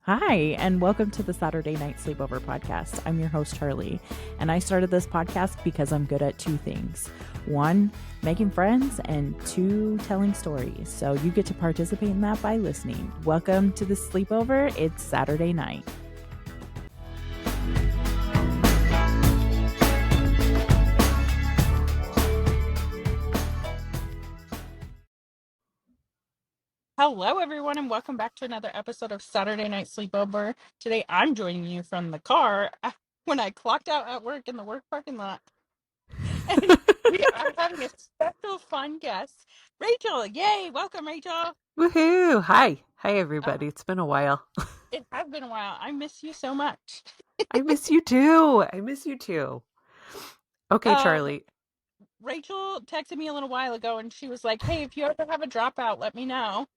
Hi, and welcome to the Saturday Night Sleepover podcast. I'm your host, Charli, and I started this podcast because I'm good at two things. One, making friends, and two, telling stories. So you get to participate in that by listening. Welcome to the sleepover. It's Saturday night. Hello, everyone, and welcome back to another episode of Saturday Night Sleepover. Today, I'm joining you from the car when I clocked out at work in the work parking lot. And we are having a special fun guest, Rachel. Yay! Welcome, Rachel. Woohoo! Hi. Hi, Uh, everybody. It's been a while. it has been a while. I miss you so much. I miss you too. I miss you too. Okay, Um, Charli. Rachel texted me a little while ago, and she was like, "Hey, if you ever have a dropout, let me know."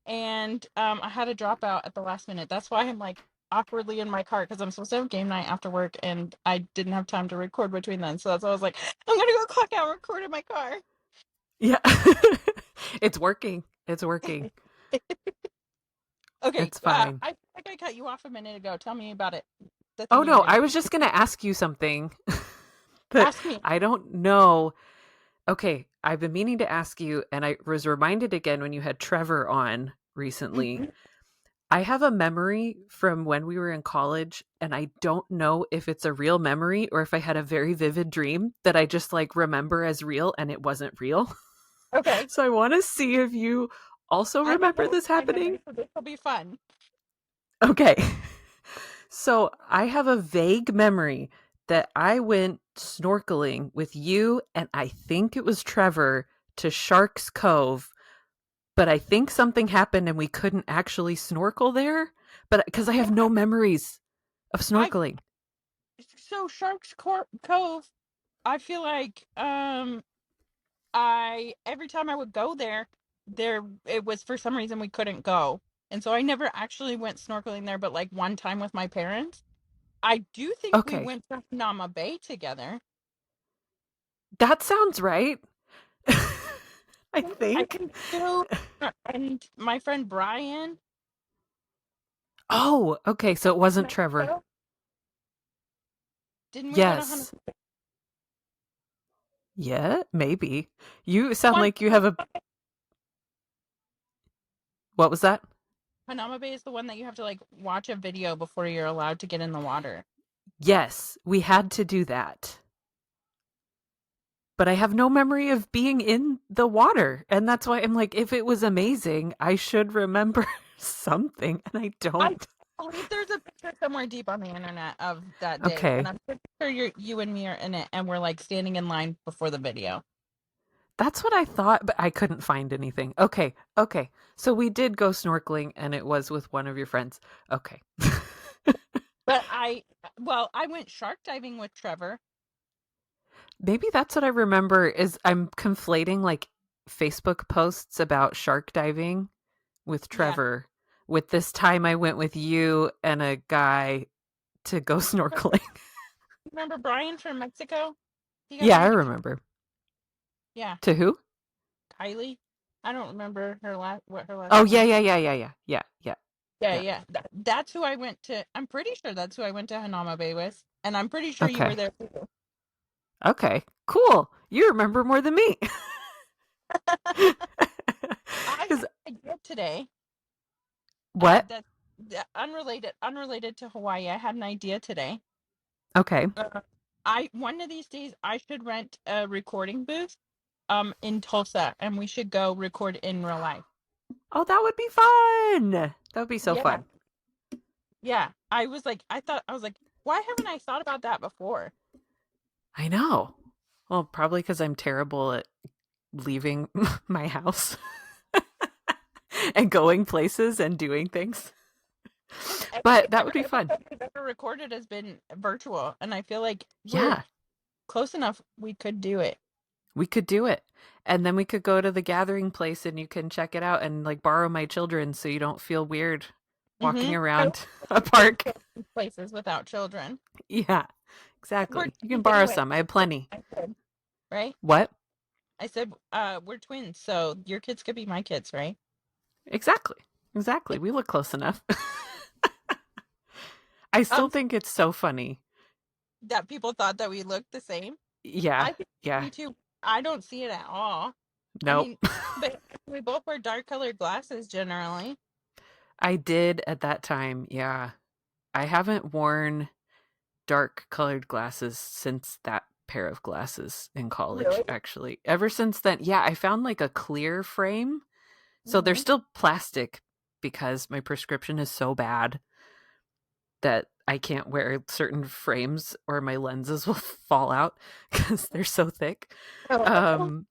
And I had a dropout at the last minute. That's why I'm like awkwardly in my car because I'm supposed to have game night after work, and I didn't have time to record between then. So that's why I was like, "I'm gonna go clock out and record in my car." Yeah. It's working. It's working. Okay, It's fine. I think I cut you off a minute ago. Tell me about it. The Oh, thing you were no. gonna I was just going to ask you something that ask me. I don't know. Okay. I've been meaning to ask you, and I was reminded again when you had Trevor on recently. Mhm. I have a memory from when we were in college, and I don't know if it's a real memory or if I had a very vivid dream that I just like remember as real and it wasn't real. Okay, So I want to see if you also I have remember a this my happening. memory, so this will be fun. Okay. So I have a vague memory that I went snorkeling with you and I think it was Trevor to Shark's Cove, but I think something happened and we couldn't actually snorkel there. But because I have Yeah, no memories of I snorkeling. so Cove. I feel like I every time I would go there it was for some reason we couldn't go. And so I never actually went snorkeling there, but like one time with my parents. I do think we Okay. went to Nama Bay together. That sounds right. I I think. think so. And my friend Brian, Oh, okay. So it wasn't Trevor. Mexico, didn't we go to Yes. Yeah, maybe. You sound one? like you have a. What was that? Panama Bay is the one that you have to like watch a video before you're allowed to get in the water. Yes, we had to do that. But I have no memory of being in the water. And that's why I'm like, if it was amazing, I should remember something. And I I don't. believe there's a picture somewhere deep on the internet of that day, and Okay. I'm pretty sure you and me are in it, and we're like standing in line before the video. That's what I thought, but I couldn't find anything. Okay. Okay. So we did go snorkeling and it was with one of your friends. Okay. But I went shark diving with Trevor. Maybe that's what I remember is I'm conflating like Facebook posts about shark diving with Yeah, Trevor with this time I went with you and a guy to go snorkeling. remember Brian from Mexico? He got Yeah, I married to remember. yeah, To who? Kylie. I don't remember what her last Oh, name yeah, was. yeah, yeah, yeah, yeah. Yeah, yeah, Yeah, yeah. yeah. That's who I went to. I'm pretty sure that's who I went to Hanama Bay with, and I'm pretty sure you were Okay. there too. Okay. Cool. You remember more than me. I had Cuz an idea today. what? That unrelated to Hawaii. I had an idea today. Okay. Uh, I one of these days I should rent a recording booth in Tulsa, and we should go record in real life. Oh, that would be fun. That would be so Yeah, fun. yeah. I was like, why haven't I thought about that before? I know. Well, probably cuz I'm terrible at leaving my house and going places and doing things. But that would be fun. Everything we've ever recorded has been virtual, and I feel like we're Yeah, close enough. We could do it. we could do it. And then we could go to the gathering place and you can check it out and like borrow my children so you don't feel weird walking I around a don't park. go to places without children. Yeah, We're exactly. You can twins borrow anyway. some. I have plenty. I said, right? What? I said, we're twins, so your kids could be my kids, right? Exactly. Exactly. We look close enough. I still Um, think it's so funny. that people thought that we looked the same. Yeah, I think yeah. me too. I don't see it at all. I Nope. mean, but we both wear dark colored glasses generally. I did at that time. Yeah. I haven't worn dark colored glasses since that pair of glasses in college, Really? actually. Ever since then, yeah, I found like a clear frame. So they're Hmm. still plastic because my prescription is so bad that I can't wear certain frames or my lenses will fall out because they're so thick. Oh. Um,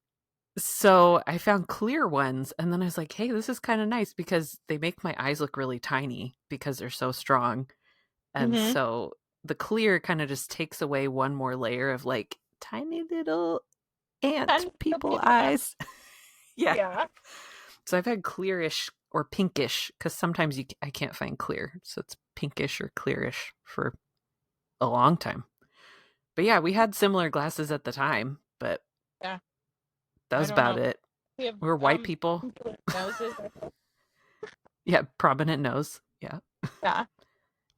so I found clear ones and then I was like, hey, this is kind of nice because they make my eyes look really tiny because they're so strong. And Hmm. so the clear kind of just takes away one more layer of like tiny little ant Kind of people people eye. eyes. Yeah. Yeah. So I've had clearish or pinkish because sometimes I can't find clear. So it's pinkish or clearish for a long time. But yeah, we had similar glasses at the time, but Yeah. that I was don't about know. it. We have We were white people. noses. Yeah, prominent nose. Yeah. Yeah.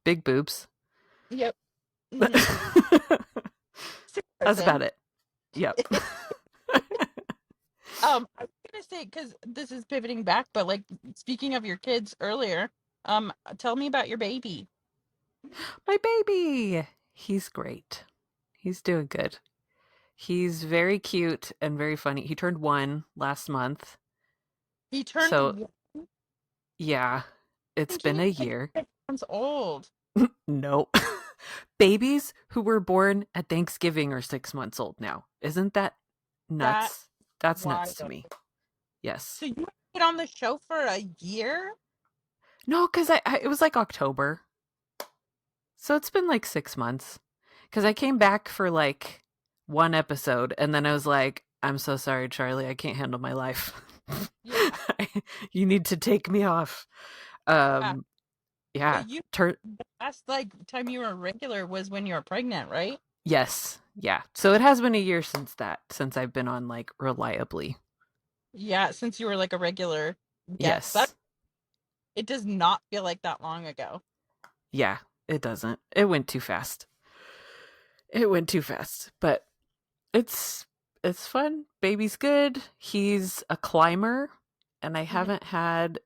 Big boobs. Yep. Hmm. That's Sick person. about it. Yep. I was gonna say because this is pivoting back, but like speaking of your kids earlier, tell me about your baby. My baby. He's great. He's doing good. He's very cute and very funny. He turned 1 last month. He turned So, one. yeah, it's Thinking been he's a like year. 6 months old. No. Babies who were born at Thanksgiving are 6 months old now. Isn't that That nuts? That's nuts to wild. me. Yes. So you stayed on the show for a year? No, because it was like October. So it's been like 6 months. Because I came back for like one episode and then I was like, I'm so sorry, Charlie. I can't handle my life. Yeah, You need to take me off. yeah. Um, yeah. But you Turn the last like time you were regular was when you were pregnant, right? Yes. Yeah. So it has been a year since that, since I've been on like reliably. Yeah, since you were like a regular guest. That Yes. it does not feel like that long ago. Yeah, it doesn't. It went too fast. It went too fast. But it's it's fun. Baby's good. He's a climber and I Mhm. haven't had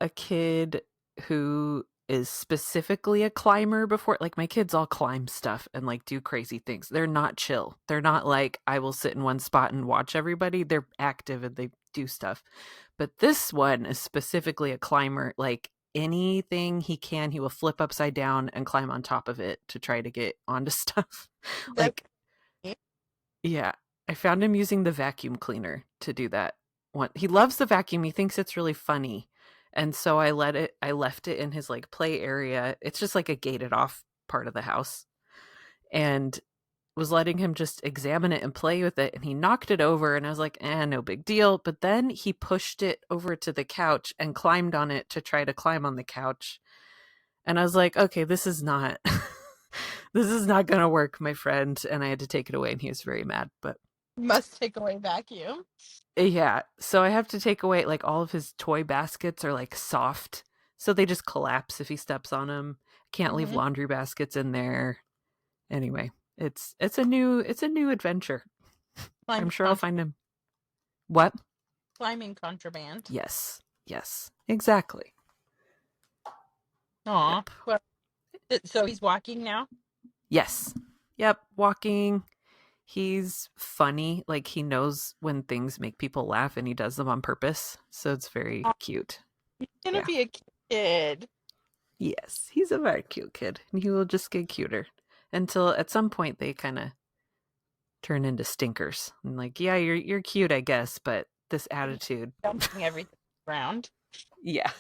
a kid who is specifically a climber before. Like my kids all climb stuff and like do crazy things. They're not chill. They're not like I will sit in one spot and watch everybody. They're active and they do stuff. But this one is specifically a climber. Like anything he can, he will flip upside down and climb on top of it to try to get onto stuff. That's Like yeah, I found him using the vacuum cleaner to do that. He loves the vacuum. He thinks it's really funny. And so I left it in his like play area. It's just like a gated off part of the house. And was letting him just examine it and play with it and he knocked it over and I was like, no big deal. But then he pushed it over to the couch and climbed on it to try to climb on the couch. And I was like, okay, this is not this is not gonna work, my friend. And I had to take it away and he was very mad. But must take away vacuum. yeah, so I have to take away like all of his toy baskets are like soft, so they just collapse if he steps on them. Can't leave Hmm. laundry baskets in there. Anyway, it's a new adventure. I'm Climbing, sure I'll find him. What? climbing contraband. Yes. Yes. Exactly. Aw. Yep. Well, so he's walking now? Yes. Yep. Walking. He's funny. Like he knows when things make people laugh and he does them on purpose. So it's very Aw, cute. he's gonna Yeah. be a kid. Yes, he's a very cute kid, and he will just get cuter until at some point they kind of turn into stinkers. And like, yeah, you're cute, I guess, but this And attitude, dumping everything around. yeah,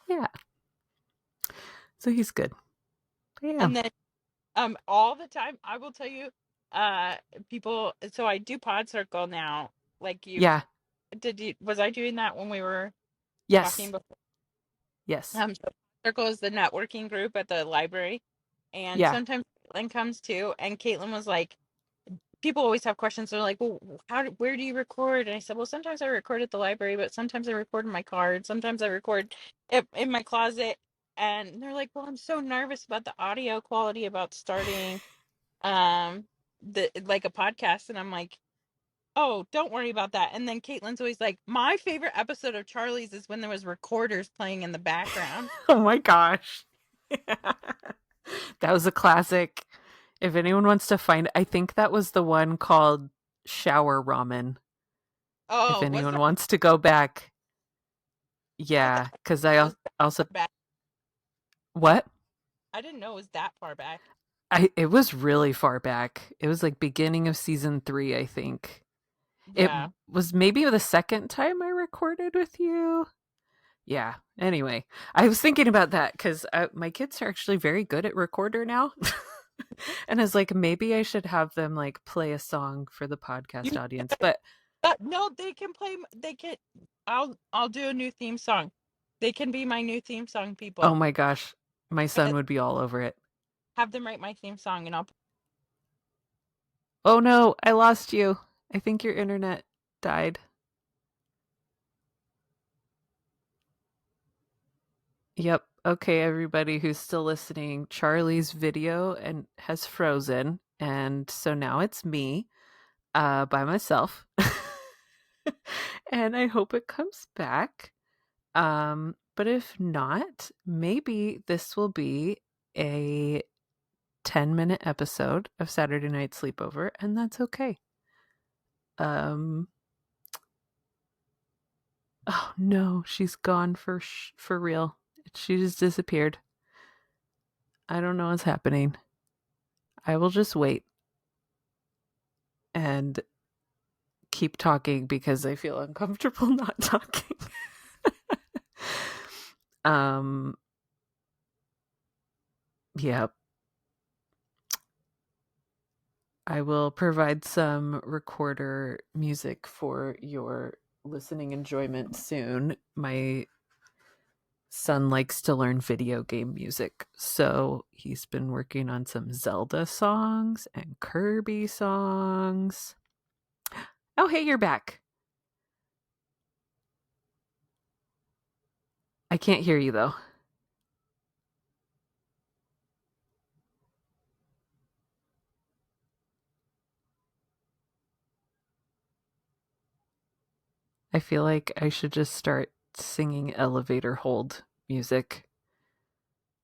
yeah. So he's good. Yeah, And then all the time I will tell you, uh people so I do Pod Circle now. Like you yeah, did you was I doing that when we were talking yes, before? yes, So Circle is the networking group at the library. And yeah, sometimes Caitlin comes too, and Caitlin was like, people always have questions. They're like, well, where do you record? And I said, well, sometimes I record at the library, but sometimes I record in my car, and sometimes I record in my closet. and they're like, "Well, I'm so nervous about the audio quality about starting um the like a podcast," and I'm like, "Oh, don't worry about that." And then Caitlin's always like, "My favorite episode of Charlie's is when there was recorders playing in the background." Oh my gosh. That was a classic. If anyone wants to find, I think that was the one called Shower Ramen. If Oh, was anyone that? wants to go back, I yeah, because it was that also far back. what? I didn't know it was that far back. I It was really far back. It was like beginning of season 3, I think. It Yeah. was maybe the second time I recorded with you. Yeah. Anyway, I was thinking about that because my kids are actually very good at recorder now. And I was like, maybe I should have them like play a song for the podcast You, audience. But no, they can play. They can. I'll do a new theme song. They can be my new theme song oh people. my gosh, my son would be all over it. Have them write my theme song, and I'll. Oh no, I lost you. I think your internet died. Yep. Okay, everybody who's still listening, Charlie's video and has frozen, and so now it's me, by myself. And I hope it comes back. But if not, maybe this will be a 10-minute episode of Saturday Night Sleepover, and that's okay. Um, oh no, she's gone for real. She just disappeared. I don't know what's happening. I will just wait and keep talking because I feel uncomfortable not talking. um, yeah, I will provide some recorder music for your listening enjoyment soon. My son likes to learn video game music, so he's been working on some Zelda songs and Kirby songs. Oh, hey, you're back. I can't hear you though. I feel like I should just start singing elevator hold music.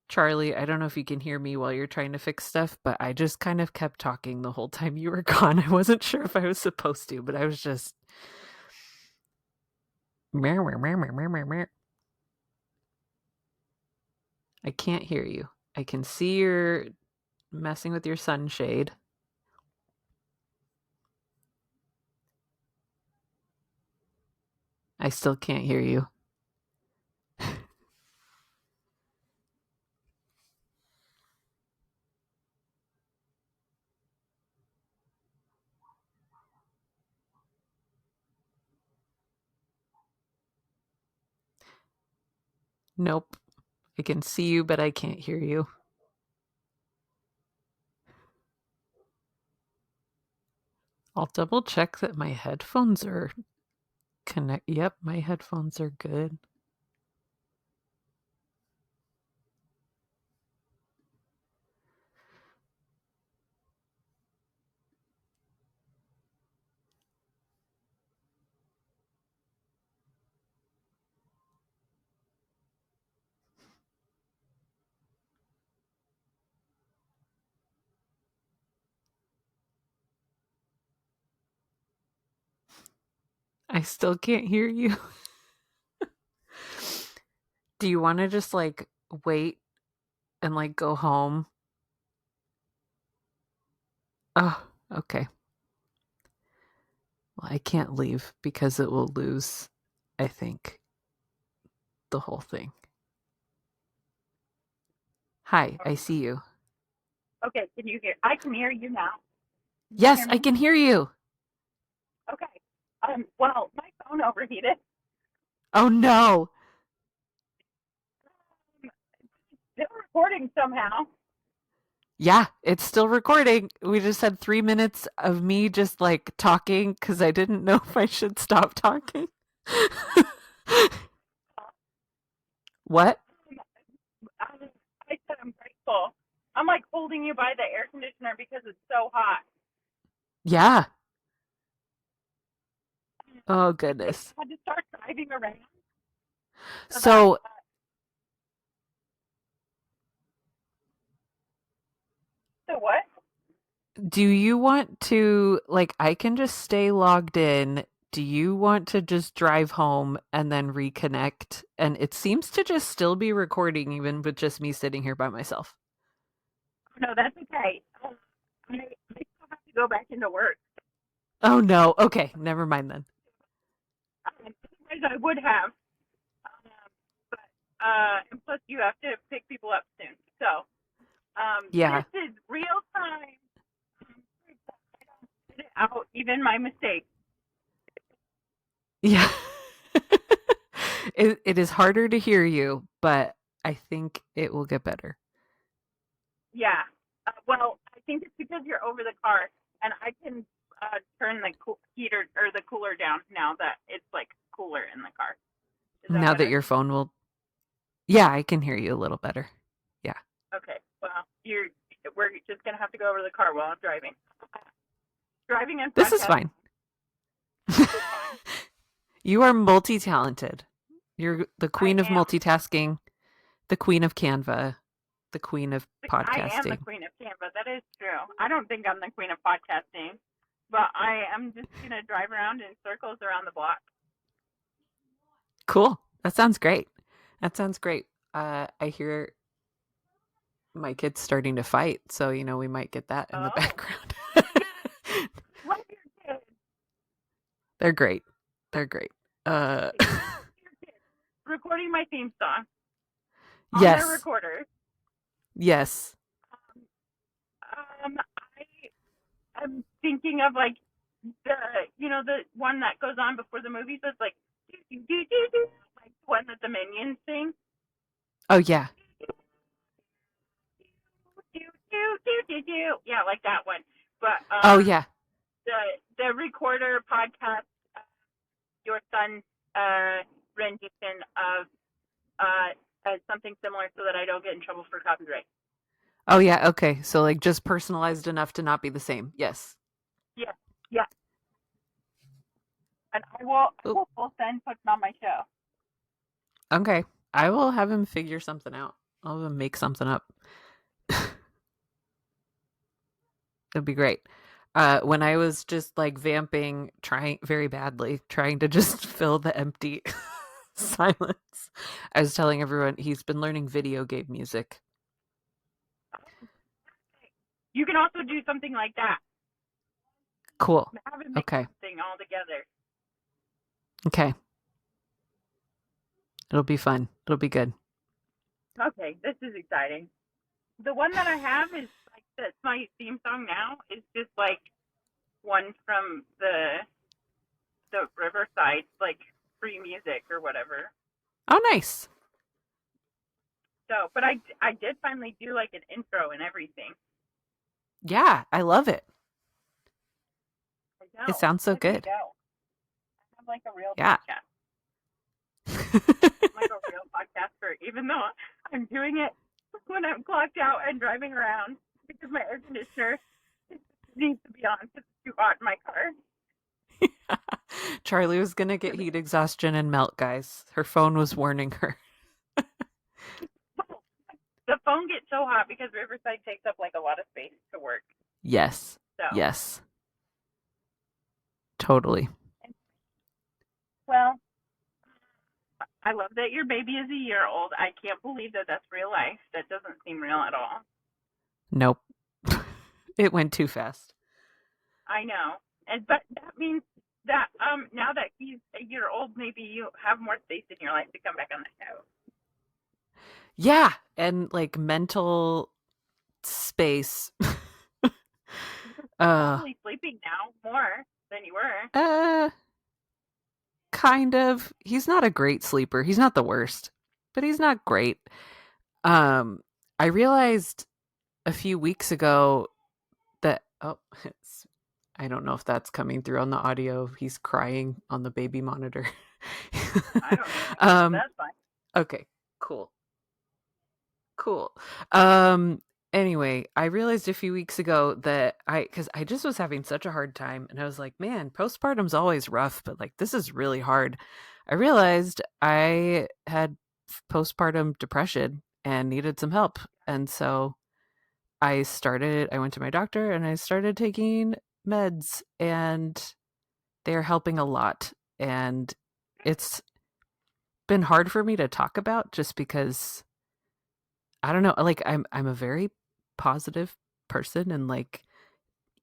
Charlie, I don't know if you can hear me while you're trying to fix stuff, but I just kind of kept talking the whole time you were gone. I wasn't sure if I was supposed to, but I was just. I can't hear you. I can see you're messing with your sunshade. I still can't hear you. Nope. I can see you, but I can't hear you. I'll double check that my headphones are connect. Yep, my headphones are good. I still can't hear you. Do you want to just like wait and like go home? Oh, okay. Well, I can't leave because it will lose, I think, the whole thing. Hi, I see you. Okay, can you hear? I can hear you now. Can you Yes, hear I me? can hear you. Okay. Well, my phone overheated. Oh no. Still recording somehow. Yeah, it's still recording. We just had 3 minutes of me just like talking because I didn't know if I should stop talking. What? driving you by the air conditioner because it's so hot. Yeah. Oh I goodness. had to start driving around so that So, so what? do you want to, like, I can just stay logged in. Do you want to just drive home and then reconnect? And it seems to just still be recording, even with just me sitting here by myself. No, that's okay. I still have to go back into work. Oh no. Okay, never mind then. Otherwise, I would have. But and plus, you have to pick people up soon. So Yeah. this is real time. Out even my mistakes. Yeah. It is harder to hear you, but I think it will get better. Yeah. Well, I think it's because you're over the car, and I can turn the heater or the cooler down now that it's like cooler in the car. Is that Now that better? your phone will, yeah, I can hear you a little better. Yeah. Okay. Well, we're just gonna have to go over the car while I'm driving. Driving and This is podcasting fine. is fine. You are multi-talented. You're the I queen of am. multitasking, the queen of Canva, the queen of I am the podcasting. queen of Canva. That is true. I don't think I'm the queen of podcasting, but I am just gonna drive around in circles around the block. Cool. That sounds great. That sounds great. I hear my kids starting to fight, so we might get that in the Oh, background. love your kids. They're great. They're great. Uh Your kids. Recording my theme song on their yes. recorders. Yes. I am thinking of like the the one that goes on before the movie. So it's like do do do do do, like the one that the minions sing. Oh yeah. Do do do do do. Yeah, like that one. But Oh yeah. the recorder podcast, your son rendition of something similar, so that I don't get in trouble for copyright. Oh yeah. Okay. So like just personalized enough to not be the same. Yes. Yeah, yeah. And I Oh, will full send put on my show. okay. I will have him figure something out. I'll have him make something up. It'd be great. When I was just like vamping, trying very badly, trying to just fill the empty silence, I was telling everyone he's been learning video game music. You can also do something like that. Cool. Have it make Okay. something all together. Okay. It'll be fun. It'll be good. Okay, this is exciting. The one that I have is like that's my theme song now is just like one from the Riverside, like free music or whatever. Oh, nice. So, but I did finally do like an intro and everything. Yeah, I love it. I It know. sounds so Look at me good. go. I have like a real Yeah. podcast. I'm like a real podcaster, even though I'm doing it when I'm clocked out and driving around because my air conditioner needs to be on because it's too hot in my car. Charlie was going to get heat exhaustion and melt, guys. Her phone was warning her. The phone gets so hot because Riverside takes up like a lot of space to work. Yes. So, Yes. Totally. well, I love that your baby is a year old. I can't believe that that's real life. That doesn't seem real at all. Nope. It went too fast. I know, but that means that now that he's a year old, maybe you have more space in your life to come back on the show. Yeah, and like mental space. You're uh probably sleeping now more than you were. uh kind of. He's not a great sleeper. He's not the worst, but he's not great. Um I realized a few weeks ago that it's, I don't know if that's coming through on the audio. He's crying on the baby monitor. I don't hear anything, so um that's fine. okay, cool. Cool. Um Anyway, I realized a few weeks ago that because I just was having such a hard time, and I was like, man, postpartum's always rough, but like this is really hard. I realized I had postpartum depression and needed some help. And so I went to my doctor and I started taking meds, and they're helping a lot. And it's been hard for me to talk about just because I don't know, like I'm a very positive person and like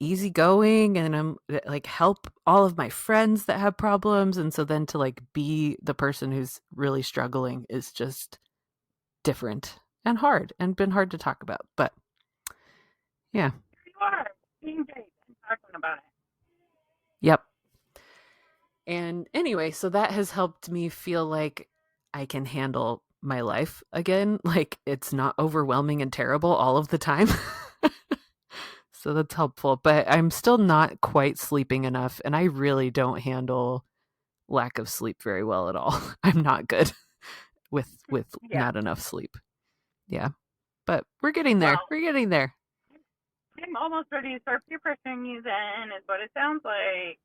easygoing, and I'm like help all of my friends that have problems, and so then to like be the person who's really struggling is just different and hard and been hard to talk about. But yeah. You are being great and talking about it. Yep. And anyway, so that has helped me feel like I can handle my life again. Like it's not overwhelming and terrible all of the time. So that's helpful. But I'm still not quite sleeping enough. And I really don't handle lack of sleep very well at all. I'm not good with Yeah. not enough sleep. Yeah. But we're getting there. Well, We're getting there. I'm almost ready to start peer pressuring you then, is what it sounds like.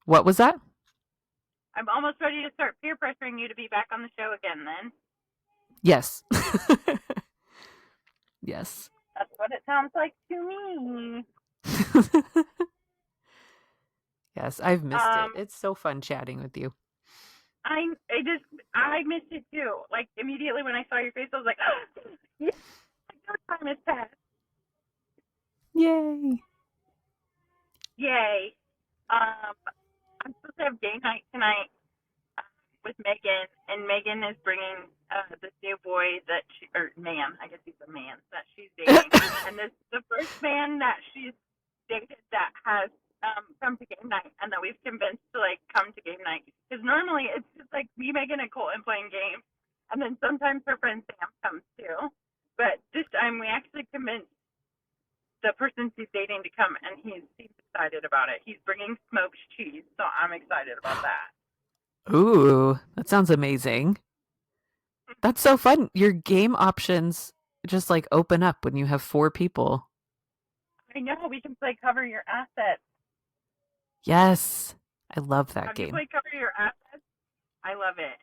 What was that? I'm almost ready to start peer pressuring you to be back on the show again then. Yes. Yes. That's what it sounds like to me. Yes, I've missed it. Um, It's so fun chatting with you. I missed it too. Like immediately when I saw your face, I was like, oh, yeah, no time has passed. Yay. Yay. Um, I'm supposed to have game night tonight with Megan, and Megan is bringing this new boy that she, or man, I guess he's a man that she's dating, and this the first man that she's dated that has come to game night, and that we've convinced to like come to game night. Because normally it's just like me, Megan, and Colton playing games, and then sometimes her friend Sam comes too. But this time we actually convinced the person she's dating to come, and he's excited about it. He's bringing smoked cheese, so I'm excited about that. Ooh, that sounds amazing. That's so fun. Your game options just like open up when you have four people. I know we can play cover your assets. Yes. I love that Have you game. played cover your assets? I love it.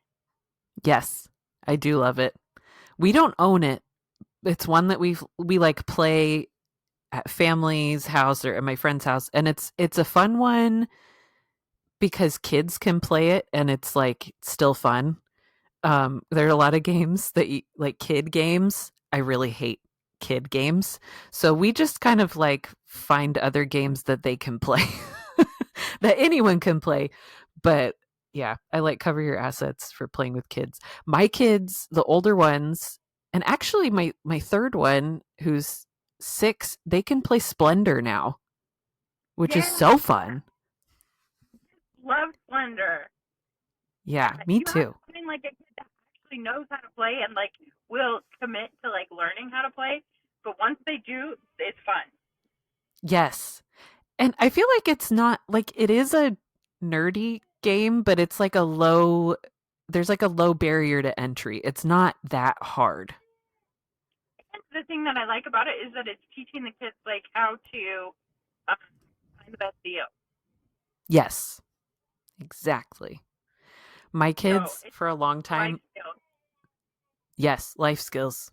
Yes. I do love it. We don't own it. It's one that we like play at family's house or at my friend's house, and it's a fun one because kids can play it and it's like still fun. There are a lot of games that like kid games. I really hate kid games. So we just kind of like find other games that they can play that anyone can play. But yeah, I like cover your assets for playing with kids. My kids, the older ones, and actually my third one who's 6, they can play Splendor now, which is Yeah, so fun. love Splendor. Yeah, Yeah, me you have too. to find like a kid that actually knows how to play and like will commit to like learning how to play. But once they do, it's fun. Yes. And I feel like it's not like it is a nerdy game, but it's like a low there's like a low barrier to entry. It's not that hard. And the thing that I like about it is that it's teaching the kids like how to um, find the best deal. Yes, exactly. My So kids it's for a long life time, skills. yes, life skills.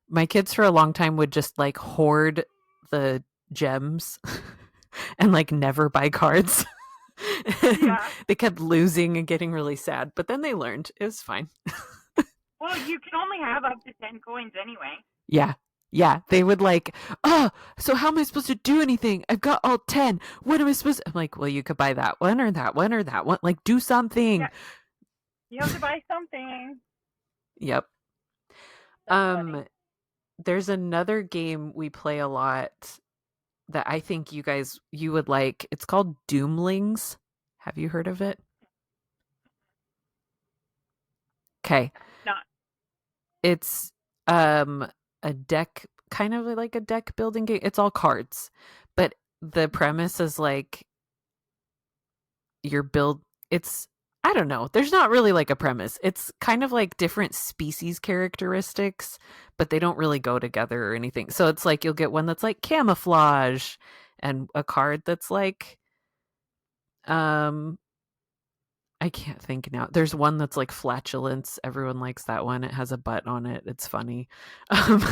My kids for a long time would just like hoard the gems and like never buy cards. And Yeah. they kept losing and getting really sad, but then they learned. It was fine. Well, you can only have up to 10 coins anyway. Yeah. Yeah. They would like, oh, so how am I supposed to do anything? I've got all 10. What am I supposed to? I'm like, well, you could buy that one or that one or that one. Like, do something. Yeah, you have to buy something. Yep. That's funny. There's another game we play a lot that I think you would like. It's called Doomlings. Have you heard of it? Okay. Not. It's um a deck kind of like a deck building game. It's all cards. But the premise is like you're build it's I don't know. There's not really like a premise. It's kind of like different species characteristics, but they don't really go together or anything. So it's like you'll get one that's like camouflage and a card that's like um I can't think now. There's one that's like flatulence. Everyone likes that one. It has a butt on it. It's funny. Um,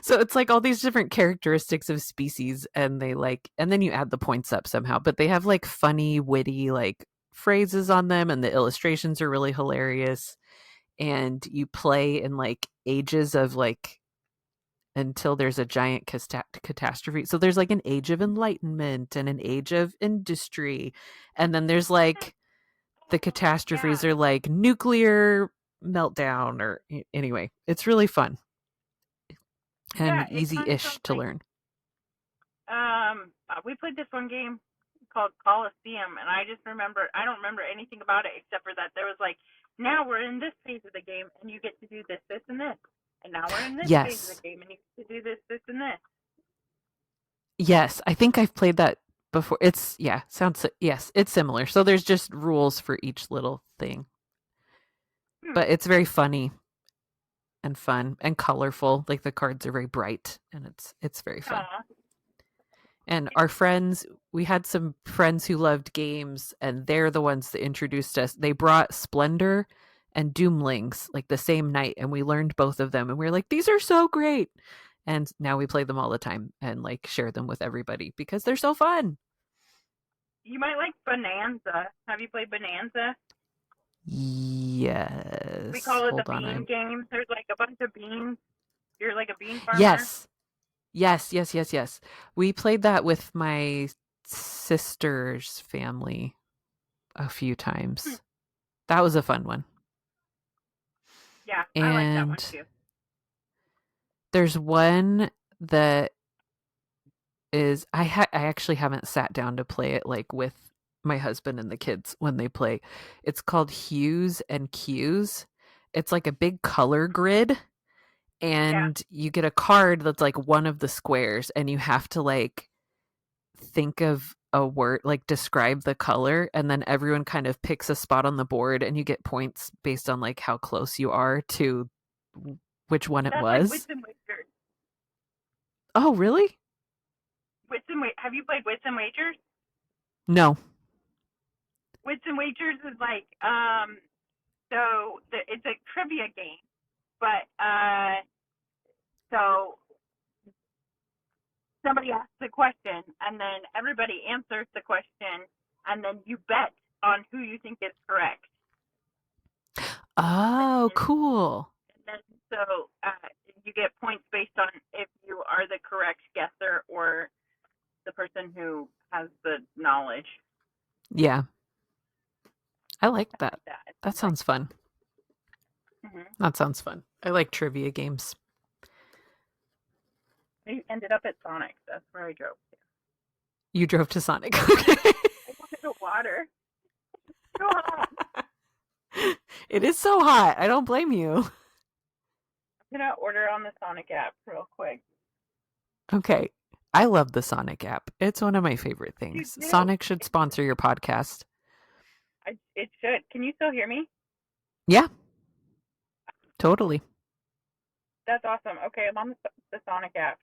so it's like all these different characteristics of species, and they like, and then you add the points up somehow. But they have like funny, witty like phrases on them, and the illustrations are really hilarious. And you play in like ages of like until there's a giant catastrophe. So there's like an age of enlightenment and an age of industry, and then there's like the catastrophes Yeah, are like nuclear meltdown or anyway, it's really fun and yeah. It kind of easy-ish sounds to like learn. we played this one game called Coliseum, and I just remember I don't remember anything about it except for that there was like, now we're in this phase of the game and you get to do this, this, and this, and now we're in this phase of the Yes. game and you get to do this, this, and this. Yes, I think I've played that before. It's yeah, sounds yes, it's similar. So there's just rules for each little thing. Hmm. But it's very funny and fun and colorful. Like the cards are very bright and it's very fun. Aw. And our friends, we had some friends who loved games, and they're the ones that introduced us. They brought Splendor and Doomlings like the same night, and we learned both of them, and we were like, these are so great. And now we play them all the time and like share them with everybody because they're so fun. You might like Bonanza. Have you played Bonanza? We Yes. call it the Hold on. bean I'm game. There's like a bunch of beans. You're like a bean farmer. Yes. Yes, yes, yes, yes. We played that with my sister's family a few Hmm. times. That was a fun one. Yeah, I like that one And too. there's one that is I actually haven't sat down to play it like with my husband and the kids when they play. It's called Hues and Cues. It's like a big color grid, Yeah, and you get a card that's like one of the squares, and you have to like think of a word, like describe the color, and then everyone kind of picks a spot on the board, and you get points based on like how close you are to which one it that's like was. Wits and Wagers. Oh, really? Have you played Wits and Wagers? No. Wits and Wagers is like it's a trivia game, but so somebody asks a question and then everybody answers the question and then you bet on who you think is correct. Oh, And cool. then so you get points based on if you are the correct guesser or the person who has the knowledge. Yeah, I like I that. like that. That Like, sounds fun. mm-hmm. That sounds fun. I like trivia games. I ended up at Sonic. That's where I drove to. You drove to Sonic. Okay. I wanted the water. So hot. It is so hot. I don't blame you. I'm gonna order on the Sonic app real quick. Okay. I love the Sonic app. It's one of my favorite You things. do. Sonic should sponsor your podcast. It should. Can you still hear me? Yeah, totally. That's awesome. Okay, I'm on the Sonic app,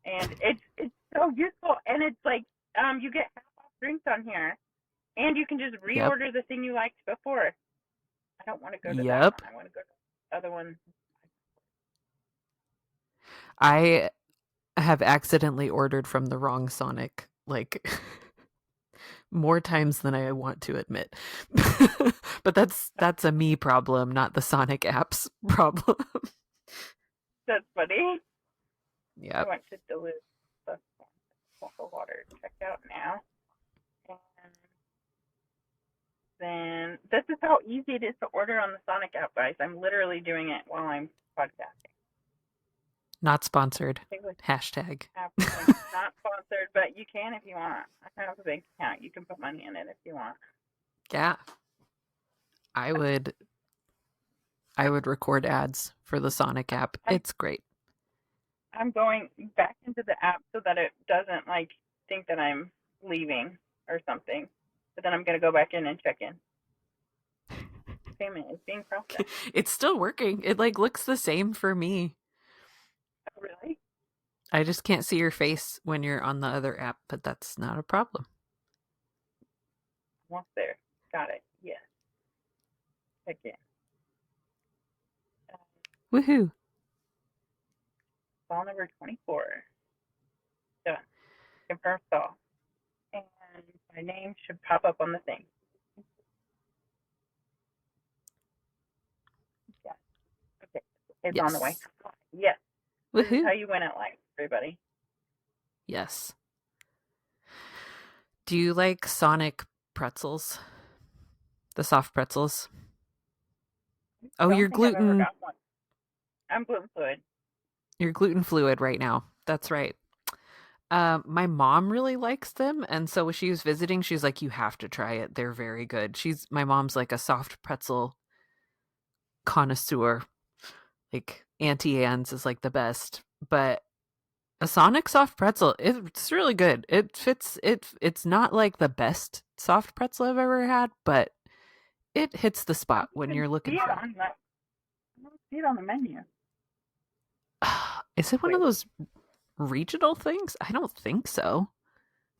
and it's so useful. And it's like you get half off drinks on here, and you can just Yep. reorder the thing you liked before. I don't want to go to that Yep. one. I want to go to the other one. I have accidentally ordered from the wrong Sonic like more times than I want to admit. But that's a me problem, not the Sonic app's problem. That's funny. I Yep. went to Duluth. The water checked out now, and then this is how easy it is to order on the Sonic app, guys. I'm literally doing it while I'm podcasting. Not sponsored. I think Hashtag. not sponsored, but you can if you want. I have a bank account. You can put money in it if you want. Yeah. I would I would record ads for the Sonic app. I'm It's great. I'm going back into the app so that it doesn't like think that I'm leaving or something. But then I'm gonna go back in and check in. payment is being processed. It's still working. It like looks the same for me. Oh, really? I just can't see your face when you're on the other app, but that's not a problem. Almost there. Got it. Yes. Check in. Woohoo. Stall number 24. Done. Confirm stall. And my name should pop up on the thing. Yes. Okay. It's on the way. Yes. Yes. This is Woohoo. how you win at life, everybody. Yes. Do you like Sonic pretzels? The soft pretzels? Oh, Don't think I've ever got one. I'm gluten fluid. you're gluten fluid right now. That's right. My mom really likes them, and so when she was visiting, she's like, "You have to try it. They're very good." My mom's like a soft pretzel connoisseur. Like Auntie Anne's is like the best, but a Sonic soft pretzel, it's really good. It fits. It's not like the best soft pretzel I've ever had, but it hits the I spot don't when even you're see looking it for on that. I don't see it on the menu. it. Is it one of Wait, those regional things? I don't think so.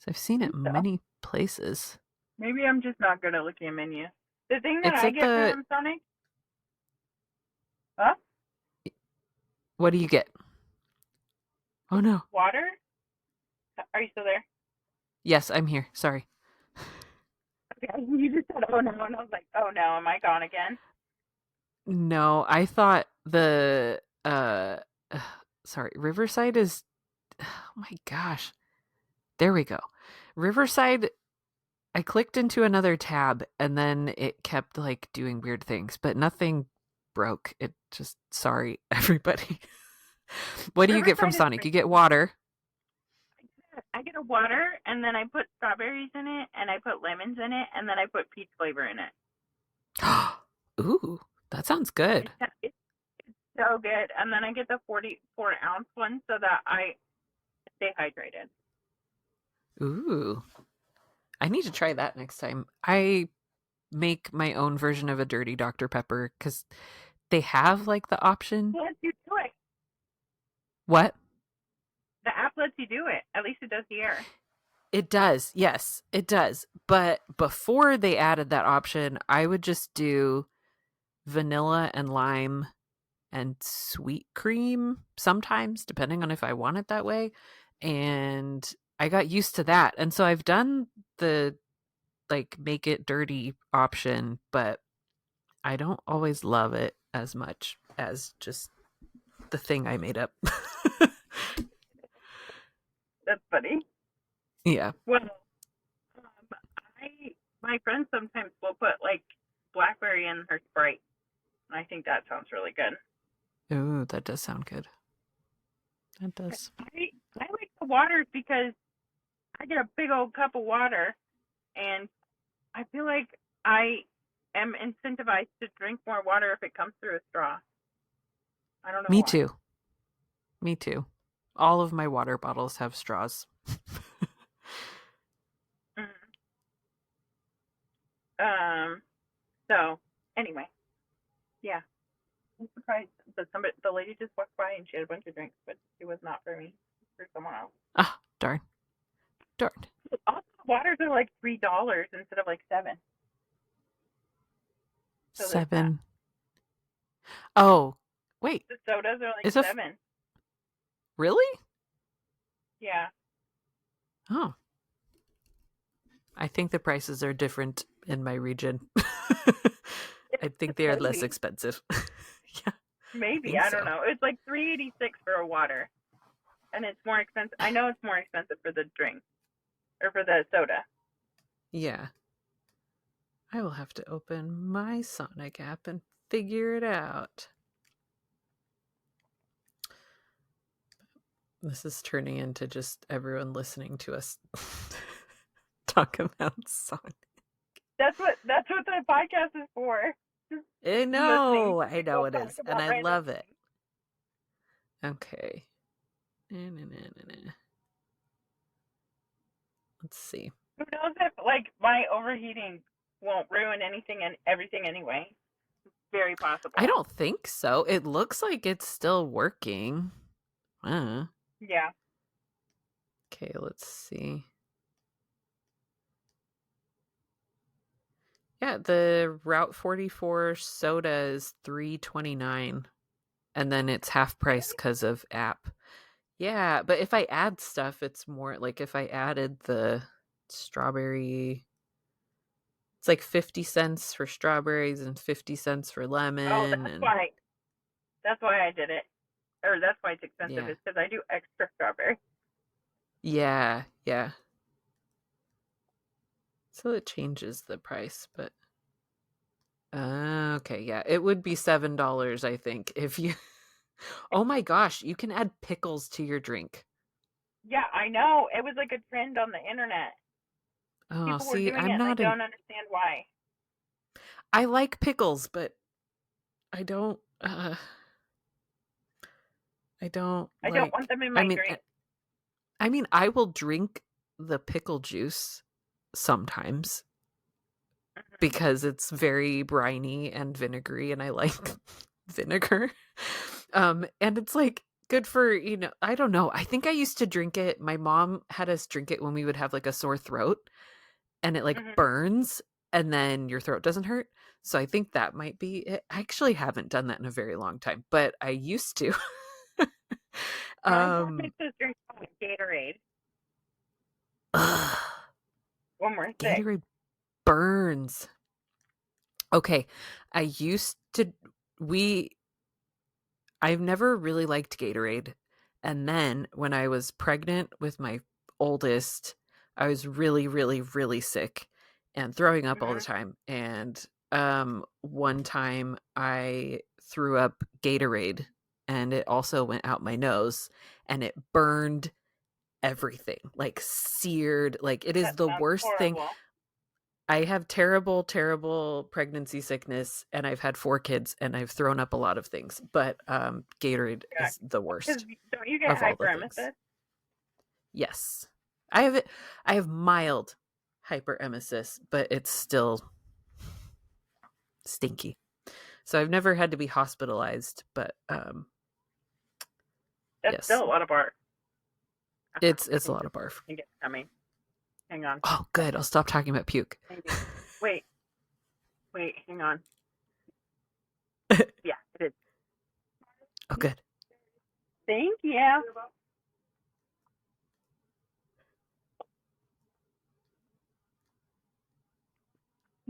I've seen I it think so. many places. Maybe I'm just not good at looking at menus. The thing that It's I at get the. from Sonic, huh? What do you get? Oh no. Water? Are you still there? Yes, I'm here. Sorry. Okay, you just said oh no, and I was like, oh no, am I gone again? No, I thought the sorry, Riverside is oh my gosh. There we go. Riverside, I clicked into another tab and then it kept like doing weird things, but nothing broke. It just sorry everybody. What do you get from Riverside is Sonic? pretty. You get water. I get a water, and then I put strawberries in it, and I put lemons in it, and then I put peach flavor in it. Ooh, that sounds good. It's so good. And then I get the 44-ounce one so that I stay hydrated. Ooh. I need to try that next time. I make my own version of a dirty Dr. Pepper because they have like the option. It lets you do it. What? The app lets you do it. At least it does here. It does. Yes, it does. But before they added that option, I would just do vanilla and lime and sweet cream sometimes, depending on if I want it that way. And I got used to that. And so I've done the like make it dirty option, but I don't always love it as much as just the thing I made up. That's funny. Yeah. Well, I my friends sometimes will put like blackberry in her Sprite, and I think that sounds really good. Ooh, that does sound good. That does. I like the waters because I get a big old cup of water, and I feel like I am incentivized to drink more water if it comes through a straw. I don't know Me why. too. Me too. All of my water bottles have straws. Mm-hmm. So anyway, yeah. I'm surprised that the lady just walked by and she had a bunch of drinks, but it was not for me. For someone else. Ah, darn. Darn. Also, waters are like $3 instead of like 7. So there's that. 7. Oh, wait. The sodas are like Is it 7. really? Yeah. Oh, I think the prices are different in my region. I think they are less Maybe. expensive. Yeah, I Maybe. think I so. don't know. It's like 3.86 for a water, and it's more expensive. I know it's more expensive for the drink or for the soda. Yeah. I will have to open my Sonic app and figure it out. This is turning into just everyone listening to us talk about Sonic. That's what the podcast is for. Just I listening know. to I know people it talk is. And about I random love it. things. Okay. Let's see. Who knows if like my overheating won't ruin anything and everything anyway. Very I possible. don't think so. It looks like it's still working. Uh, Yeah. okay, let's see. Yeah, the Route 44 soda is $3.29, and then it's half price Really? because of app. Yeah, but if I add stuff, it's more like if I added the strawberry, it's like 50 cents for strawberries and 50 cents for Oh, lemon. that's And why. That's why I did it. Or that's why it's expensive. yeah, Is because I do extra strawberry. yeah, yeah. So it changes the price, but okay, yeah, it would be $7, I think, if you. Oh my gosh, you can add pickles to your drink. Yeah, I know. It was like a trend on the internet. Oh, People were see, doing it, I'm and I not an. don't understand why. I like pickles, but I don't. I don't I don't want like. them in I my mean, drink. I will drink the pickle juice sometimes Hmm. because it's very briny and vinegary, and I like vinegar. And it's like good for, I don't know. I think I used to drink it. My mom had us drink it when we would have like a sore throat, and it like Hmm. burns, and then your throat doesn't hurt. So I think that might be it. I actually haven't done that in a very long time, but I used to. My dad um makes us drink Gatorade ugh, when we're sick. Gatorade burns. Okay, I used to we I've never really liked Gatorade. And then when I was pregnant with my oldest, I was really, really, really sick and throwing up all the Hmm. time. And one time I threw up Gatorade, and it also went out my nose, and it burned everything, like seared. Like it is That the sounds worst thing. horrible. I have terrible, terrible pregnancy sickness, and I've had 4 kids, and I've thrown up a lot of things. But Gatorade Yeah, is the because worst don't you get of all the things. hyperemesis? Yes, I have it. I have mild hyperemesis, but it's still stinky. So I've never had to be hospitalized, but That's yes, still a lot of bark. I it's a think lot this of barf. thing is coming. Hang on. Oh, good. I'll stop talking about puke. Maybe. Wait, wait, hang on. Yeah, it is. Oh, good. Thank you.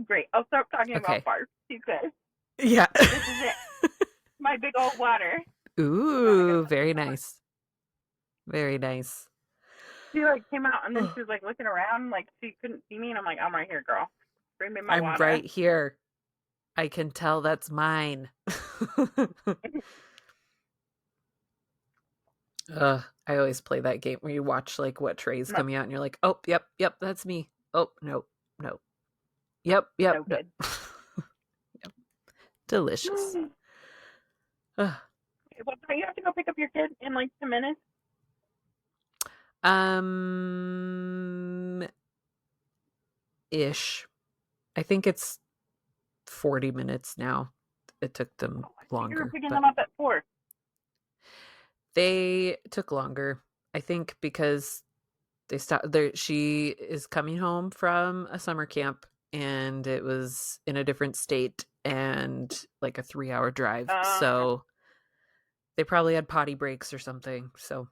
Great. I'll stop talking about Okay. barf because Yeah. this is it. My big old water. Hang on, I gotta Ooh, let this very out. nice. Very nice. She like came out and then she was like looking around like she couldn't see me and I'm like, I'm right here, girl. Bring me my I'm water. right here. I can tell that's mine. I always play that game where you watch like what tray's coming out, and you're like, oh, yep, yep, that's me. Oh, no, no. Yep, yep, So no. good. Yep. Delicious. Okay, Ugh. well, don't you have to go pick up your kid in like 2 minutes? Um, ish. I think it's 40 minutes now. It took them Oh, I thought you were longer, picking but them up at 4. they took longer. I think because they stopped there. She is coming home from a summer camp, and it was in a different state and like a 3-hour drive. Uh, So they probably had potty breaks or something. So,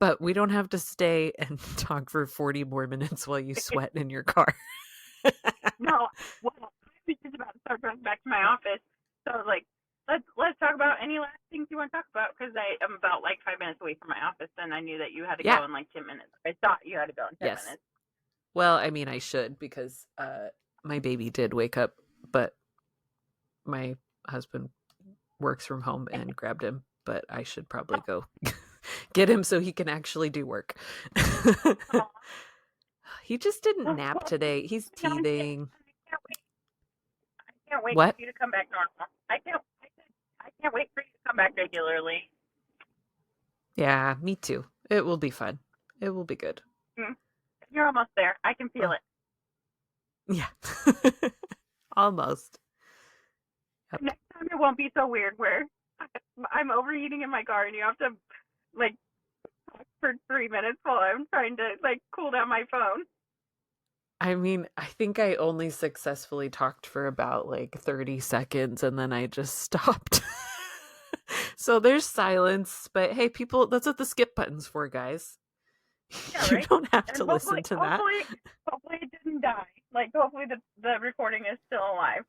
but we don't have to stay and talk for 40 more minutes while you sweat in your car. no, well, I was just about to start going back to my office. So I was like, let's talk about any last things you want to talk about because I am about like 5 minutes away from my office and I knew that you had to Yeah. go in like 10 minutes. I thought you had to go in 10 Yes. minutes. Well, I mean, I should because my baby did wake up, but my husband works from home and grabbed him. But I should probably go get him so he can actually do work. Oh, He just didn't well, nap well, today. He's teething. I can't wait. I can't wait for What? you to come back normal. I can't wait for you to come back regularly. Yeah, me too. It will be fun. It will be good. Hmm. You're almost there. I can feel Oh, it. yeah. Almost. Yep. Next time it won't be so weird where I'm overheating in my car and you have to like talk for 3 minutes while I'm trying to like cool down my phone. I mean, I think I only successfully talked for about like 30 seconds and then I just stopped. So there's silence, but hey, people, that's what the skip button's for, guys. Yeah, You right. don't have And to listen to that. hopefully it didn't die. Like hopefully the recording is still alive.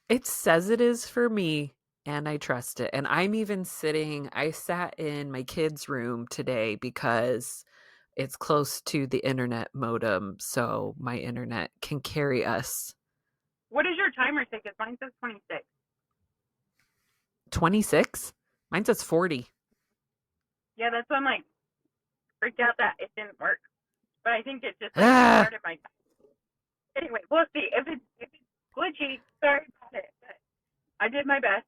It says it is for me, and I trust it. And I sat in my kids' room today because it's close to the internet modem, so my internet can carry us. What is your timer say? Because mine says 26. 26? Mine says 40. Yeah, that's why I'm like freaked out that it didn't work. But I think it just like Ah, restarted my. Anyway, we'll see if it's glitchy. Sorry about it, but I did my best.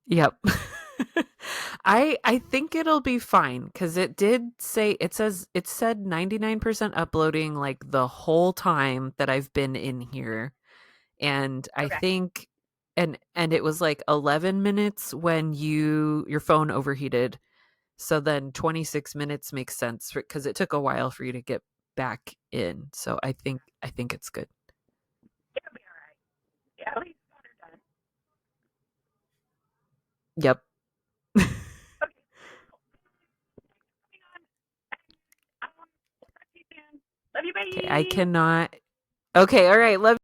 yep. I think it'll be fine cuz it did say it said 99% uploading like the whole time that I've been in here. And I Okay. think and it was like 11 minutes when your phone overheated. So then 26 minutes makes sense because it took a while for you to get back in. So I think it's good. It'll be all right. Yeah, at least got her done. Yep. Okay. Moving on. We'll talk to you soon. Love you. Okay, I Bye. cannot. Okay, all right. Love